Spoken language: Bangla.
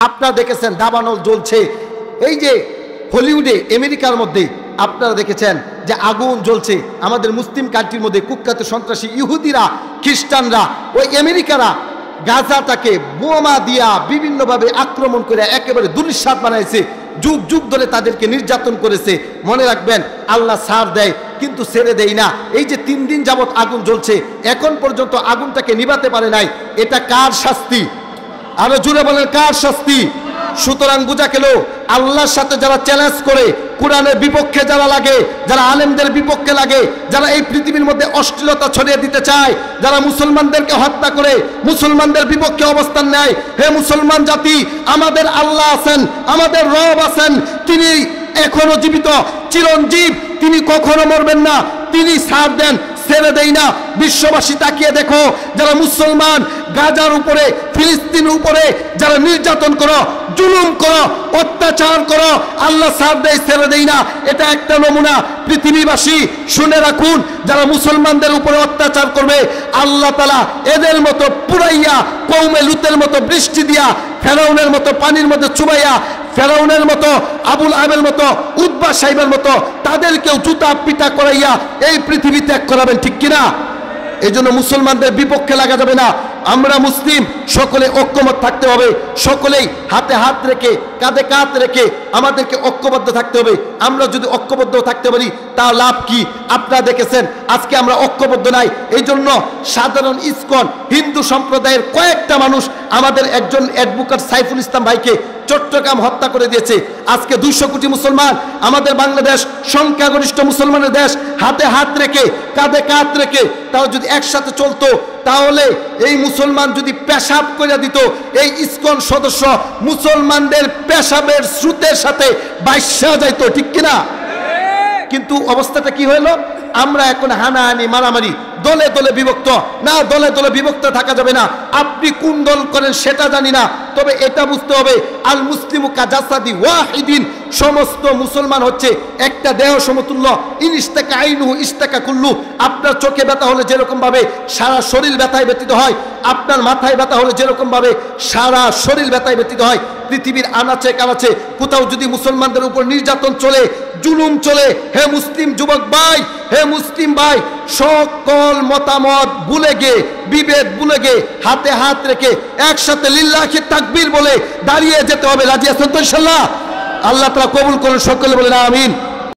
আপনারা দেখেছেন দাবানল জ্বলছে, এই যে হলিউডে আমেরিকার মধ্যে আপনারা দেখেছেন যে আগুন জ্বলছে। আমাদের মুসলিম কান্ট্রির মধ্যে কুখ্যাত সন্ত্রাসী ইহুদিরা, খ্রিস্টানরা, ওই আমেরিকারা গাজাটাকে বোমা দিয়া বিভিন্নভাবে আক্রমণ করে একেবারে দুঃসাদ বানাইছে। যুগ যুগ ধরে তাদেরকে নির্যাতন করেছে। মনে রাখবেন, আল্লাহ ছাড় দেয় কিন্তু ছেড়ে দেয় না। এই যে 3 দিন যাবত আগুন জ্বলছে, এখন পর্যন্ত আগুনটাকে নিভাতে পারে নাই। এটা কার শাস্তি? আরো জুড়ে বলেন, কার শাস্তি? সুতরাং বোঝা গেল, আল্লাহর সাথে যারা চ্যালেঞ্জ করে, কোরআনের বিপক্ষে যারা লাগে, যারা আলেমদের বিপক্ষে লাগে, যারা এই পৃথিবীর মধ্যে অশ্লীলতা ছড়িয়ে দিতে চায়, যারা মুসলমানদেরকে হত্যা করে মুসলমানদের বিপক্ষে অবস্থান নেয়, হে মুসলমান জাতি, আমাদের আল্লাহ আছেন, আমাদের রব আছেন, তিনি এখনো জীবিত, চিরঞ্জীব, তিনি কখনো মরবেন না, তিনি ছাড় দেন, ছেড়ে দেই না। বিশ্ববাসী তাকিয়ে দেখো, যারা মুসলমান গাজার উপরে, ফিলিস্তিনের উপরে যারা নির্যাতন করো, জুলুম করো, অত্যাচার করো, আল্লাহ ছাড় দেয়, ছেড়ে দেই না। এটা একটা নমুনা। পৃথিবীবাসী শুনে রাখুন, যারা মুসলমানদের উপরে অত্যাচার করবে, আল্লাহ তাআলা এদের মতো পুরাইয়া, কওমে লুতের মতো বৃষ্টি দিয়া, ফেরাউনের মতো পানির মধ্যে চুবাইয়া, ফেরাউনের মতো, আবুল আহবের মতো, উতবা সাহেবের মতো তাদেরকেও জুতা পিটা করাইয়া এই পৃথিবী ত্যাগ করাবেন, ঠিক কিনা? এই জন্য মুসলমানদের বিপক্ষে লাগা যাবে না। আমরা মুসলিম, সকলে ঐক্যমত থাকতে হবে, সকলেই হাতে হাত রেখে, কাঁধে কাঁধ রেখে আমাদেরকে ঐক্যবদ্ধ থাকতে হবে। আমরা যদি ঐক্যবদ্ধ থাকতে পারি, তা লাভ কি? আপনারা দেখেছেন আজকে আমরা ঐক্যবদ্ধ নাই। এই জন্য সাধারণ ইসকন হিন্দু সম্প্রদায়ের কয়েকটা মানুষ আমাদের একজন অ্যাডভোকেট সাইফুল ইসলাম ভাইকে চট্টগ্রাম হত্যা করে দিয়েছে। আজকে 200 কোটি মুসলমান, আমাদের বাংলাদেশ সংখ্যাগরিষ্ঠ মুসলমানের দেশ, হাতে হাত রেখে, কাঁধে কাঁধ রেখে তারা যদি একসাথে চলতো, তাহলে এই মুসলমান যদি পেশাব করে দিত, এই ইসকন সদস্য মুসলমানদের পেশাবের স্রোতের সাথে বাইশা যাইতো, ঠিক কিনা? কিন্তু অবস্থাটা কি হলো? আমরা এখন হানাহানি, মারামারি, দলে দলে বিভক্ত। না, দলে দলে বিভক্ত থাকা যাবে না। আপনি কোন দল করেন সেটা জানি না, তবে এটা বুঝতে হবে, আল মুসলিমু কাজাসাদি ওয়াহিদিন, সমস্ত মুসলমান হচ্ছে একটা দেহ সমতুল্য। ইনিস্তাকা আইনুহু ইস্তাকা কুল্লু। আপনার চোখে ব্যথা হলে যেরকম ভাবে সারা শরীর ব্যথায় ব্যতীত হয়, আপনার মাথায় ব্যথা হলে যেরকম ভাবে সারা শরীর ব্যথায় ব্যতীত হয়, পৃথিবীর আনাচে কানাচে কোথাও যদি মুসলমানদের উপর নির্যাতন চলে, জুলুম চলে, হে মুসলিম যুবক ভাই, হে মুসলিম ভাই, সকল মতামত ভুলে গিয়ে, বিভেদ ভুলে গিয়ে, হাতে হাত রেখে একসাথে লিল্লাহি তাকবীর বলে দাঁড়িয়ে যেতে হবে। রাজি আছেন তো ইনশাআল্লাহ? আল্লাহ তাআলা কবুল করুন, সকলে বলেন আমিন।